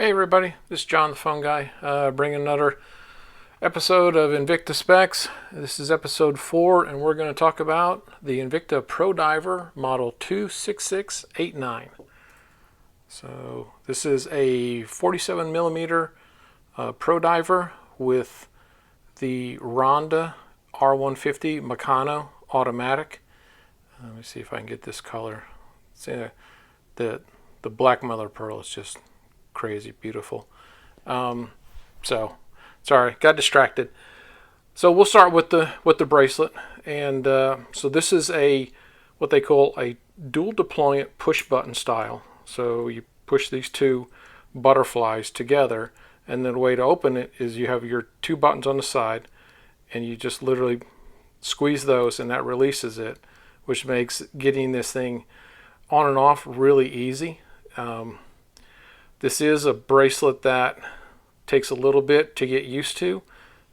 Hey everybody, this is John the Phone Guy, bringing another episode of Invicta Specs. This is episode 4, and we're going to talk about the Invicta Pro Diver Model 26689. So this is a 47 millimeter Pro Diver with the Ronda R150 Meccano automatic. Let me see if I can get this color. See, the black mother of pearl is just crazy beautiful. So sorry, got distracted. So we'll start with the bracelet, and so this is what they call a dual deployant push button style. So you push these two butterflies together, and then the way to open it is you have your two buttons on the side, and you just literally squeeze those, and that releases it, which makes getting this thing on and off really easy. This is a bracelet that takes a little bit to get used to.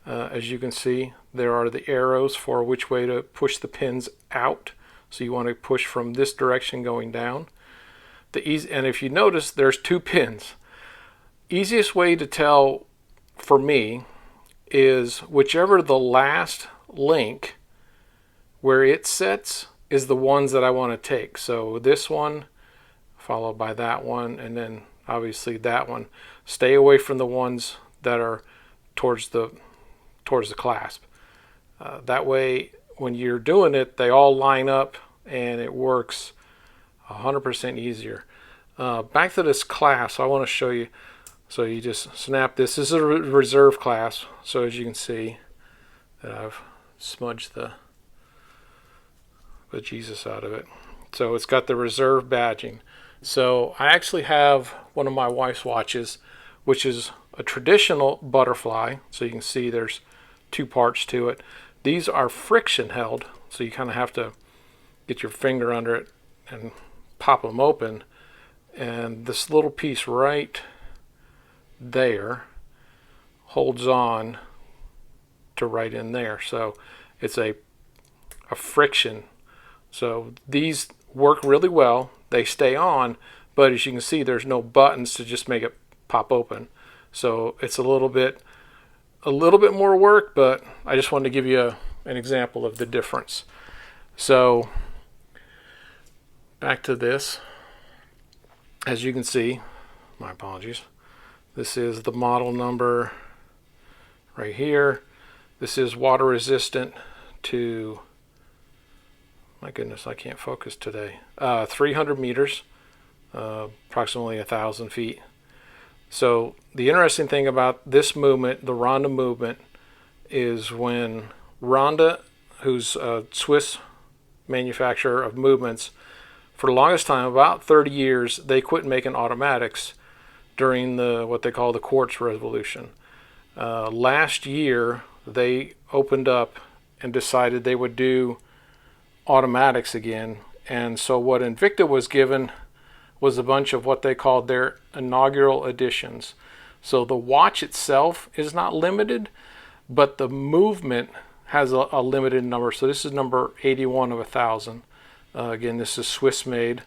As you can see, there are the arrows for which way to push the pins out. So you want to push from this direction going down. And if you notice, there's two pins. Easiest way to tell for me is whichever the last link where it sets is the ones that I want to take. So this one, followed by that one, and then obviously that one. Stay away from the ones that are towards the clasp. That way, when you're doing it, they all line up and it works 100% easier. Back to this clasp, I want to show you. So you just snap this. This is a reserve clasp. So as you can see, that I've smudged the Jesus out of it. So it's got the reserve badging. So I actually have one of my wife's watches, which is a traditional butterfly. So you can see there's two parts to it. These are friction held, so you kind of have to get your finger under it and pop them open. And this little piece right there holds on to right in there. So it's a friction. So these work really well. They stay on, but as you can see, there's no buttons to just make it pop open. So it's a little bit more work, but I just wanted to give you an example of the difference. So back to this. As you can see, my apologies. This is the model number right here. This is water resistant to, my goodness, I can't focus today. 300 meters, approximately 1,000 feet. So the interesting thing about this movement, the Ronda movement, is when Ronda, who's a Swiss manufacturer of movements, for the longest time, about 30 years, they quit making automatics during what they call the quartz revolution. Last year, they opened up and decided they would do automatics again, and so what Invicta was given was a bunch of what they called their inaugural editions. So the watch itself is not limited, but the movement has a limited number. So this is number 81 of 1,000. Again, this is Swiss made.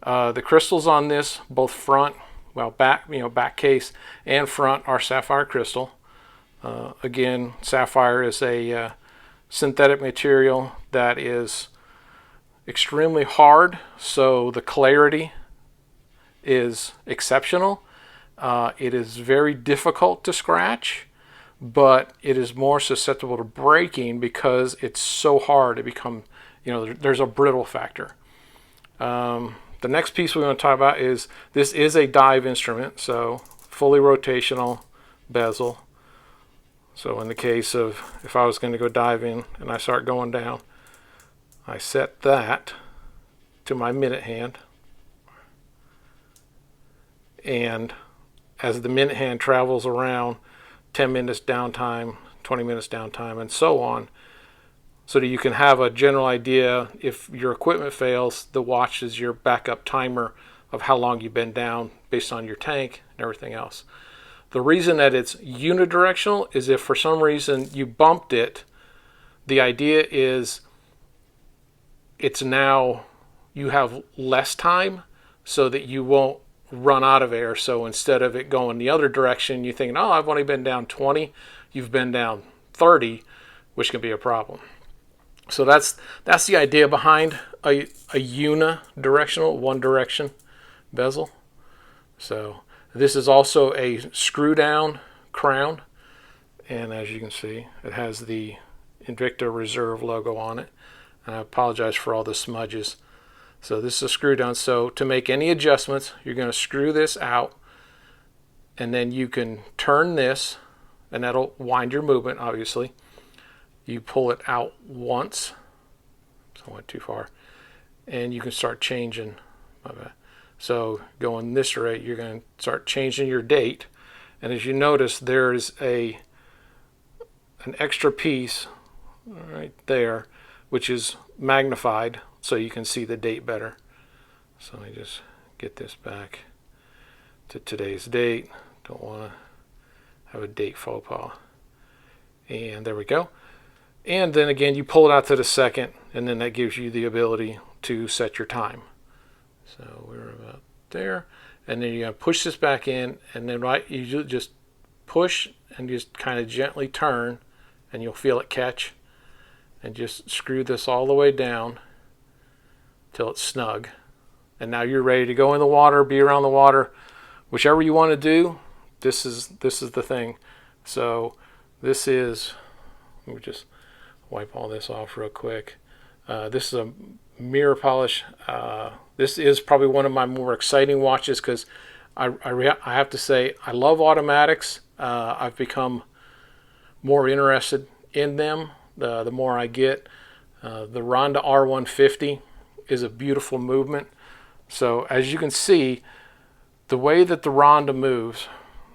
The crystals on this, both front, back case and front, are sapphire crystal. Again, sapphire is a synthetic material that is extremely hard, so the clarity is exceptional. It is very difficult to scratch, but it is more susceptible to breaking because it's so hard. It becomes, there's a brittle factor. The next piece we want to talk about is this is a dive instrument, so fully rotational bezel. So in the case of if I was going to go diving and I start going down, I set that to my minute hand, and as the minute hand travels around, 10 minutes downtime, 20 minutes downtime, and so on, so that you can have a general idea. If your equipment fails, the watch is your backup timer of how long you've been down based on your tank and everything else. The reason that it's unidirectional is if for some reason you bumped it, the idea is it's now you have less time so that you won't run out of air. So instead of it going the other direction, you're thinking, oh, I've only been down 20, you've been down 30, which can be a problem. So that's the idea behind a unidirectional, one direction bezel. So this is also a screw down crown, and as you can see, it has the Invicta Reserve logo on it. And I apologize for all the smudges. So this is a screw down. So to make any adjustments, you're going to screw this out, and then you can turn this, and that'll wind your movement, obviously. You pull it out once, so I went too far, and you can start changing. So going this rate, you're going to start changing your date, and as you notice, there's an extra piece right there, which is magnified, so you can see the date better. So let me just get this back to today's date. Don't want to have a date faux pas. And there we go. And then again, you pull it out to the second, and then that gives you the ability to set your time. So we're about there. And then you're going to push this back in, and then you just push and just kind of gently turn, and you'll feel it catch. And just screw this all the way down till it's snug. And now you're ready to go in the water, be around the water, whichever you want to do. This is the thing. So this is, let me just wipe all this off real quick. This is a mirror polish. This is probably one of my more exciting watches because I have to say I love automatics. I've become more interested in them the more I get. The Ronda R150 is a beautiful movement. So as you can see, the way that the Ronda moves,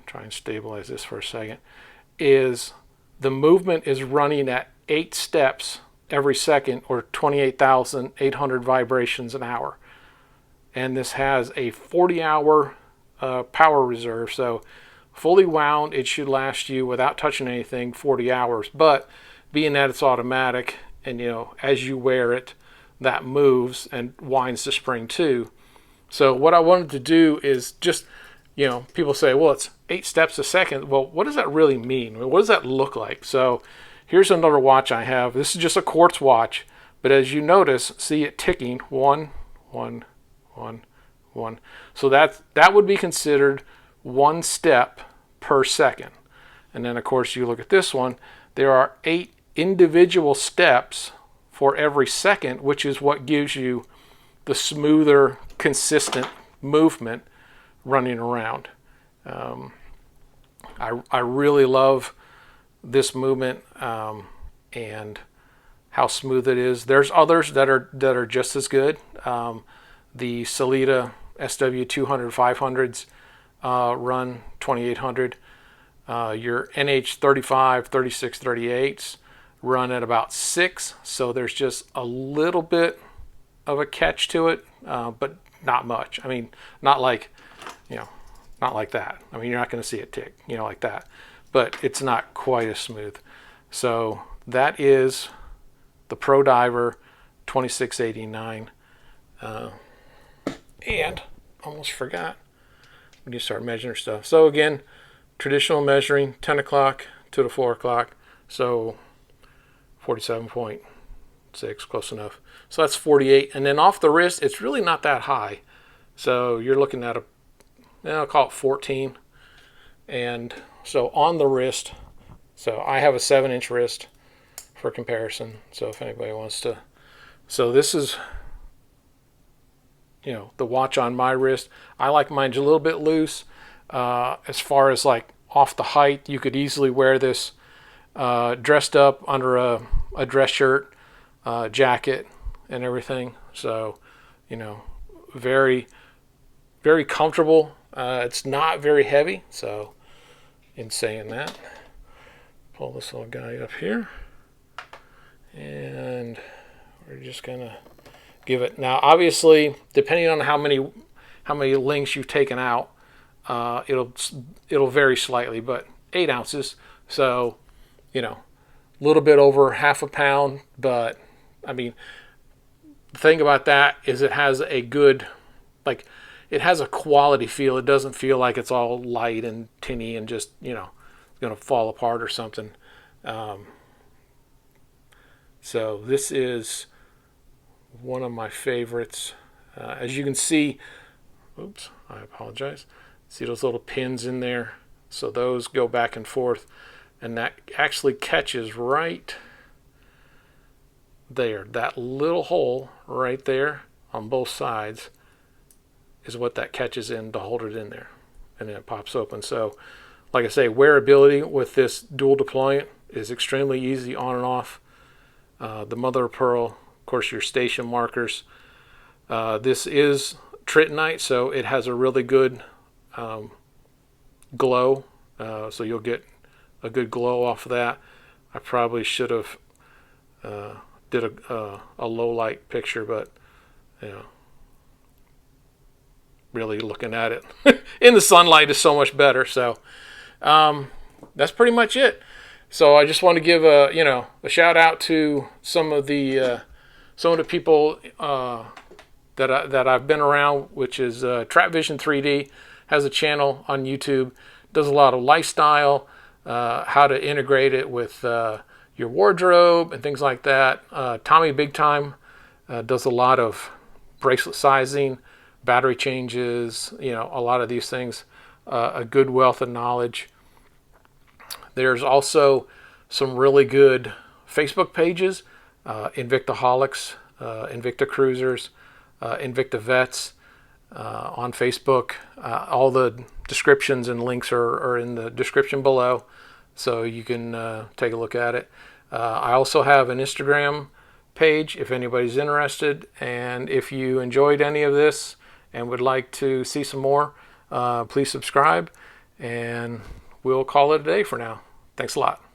try and stabilize this for a second, is the movement is running at 8 steps every second, or 28,800 vibrations an hour. And this has a 40-hour power reserve. So fully wound, it should last you, without touching anything, 40 hours. But being that it's automatic, and as you wear it, that moves and winds the spring too. So what I wanted to do is just, people say, well, it's 8 steps a second. Well, what does that really mean? What does that look like? So here's another watch I have. This is just a quartz watch, but as you notice, see it ticking, 1, 1, 1, 1. So that would be considered 1 step per second. And then of course you look at this one, there are 8 individual steps for every second, which is what gives you the smoother, consistent movement running around. I really love this movement and how smooth it is. There's others that are just as good. The Sellita SW200 500s run 2800. Your NH35 36 38s run at about 6, so there's just a little bit of a catch to it, but not much. I mean, not like that. I mean, you're not going to see it tick, like that, but it's not quite as smooth. So that is the Pro Diver 2689. And almost forgot, we need to start measuring stuff. So again, traditional measuring, 10 o'clock to the 4 o'clock. So 47.6, close enough. So that's 48. And then off the wrist, it's really not that high. So you're looking at I'll call it 14. And so on the wrist, so I have a 7-inch wrist for comparison. So if anybody wants to, so this is, the watch on my wrist. I like mine a little bit loose. As far as like off the height, you could easily wear this dressed up under a dress shirt, jacket, and everything. So, very, very comfortable. It's not very heavy. So, in saying that, pull this little guy up here, and we're just gonna give it. Now, obviously, depending on how many links you've taken out, it'll vary slightly, but 8 ounces. So, a little bit over half a pound, but I mean, the thing about that is it has a good, like, it has a quality feel. It doesn't feel like it's all light and tinny and just, you know, going to fall apart or something. So this is one of my favorites. As you can see, oops, I apologize. See those little pins in there? So those go back and forth, and that actually catches right there. That little hole right there on both sides is what that catches in to hold it in there, and then it pops open. So like I say, wearability with this dual deployant is extremely easy on and off. The mother of pearl, of course, your station markers. This is tritonite, so it has a really good glow, so you'll get a good glow off of that. I probably should have did a low light picture, but you know, really looking at it in the sunlight is so much better. So that's pretty much it. So I just want to give a shout out to some of the people that I've been around, which is Trap Vision 3D has a channel on YouTube, does a lot of lifestyle, how to integrate it with your wardrobe and things like that. Tommy Big Time does a lot of bracelet sizing, battery changes, you know, a lot of these things, a good wealth of knowledge. There's also some really good Facebook pages, Invictaholics, Invicta Cruisers, Invicta Vets on Facebook. All the descriptions and links are in the description below, so you can take a look at it. I also have an Instagram page if anybody's interested, and if you enjoyed any of this and would like to see some more, please subscribe, and we'll call it a day for now. Thanks a lot.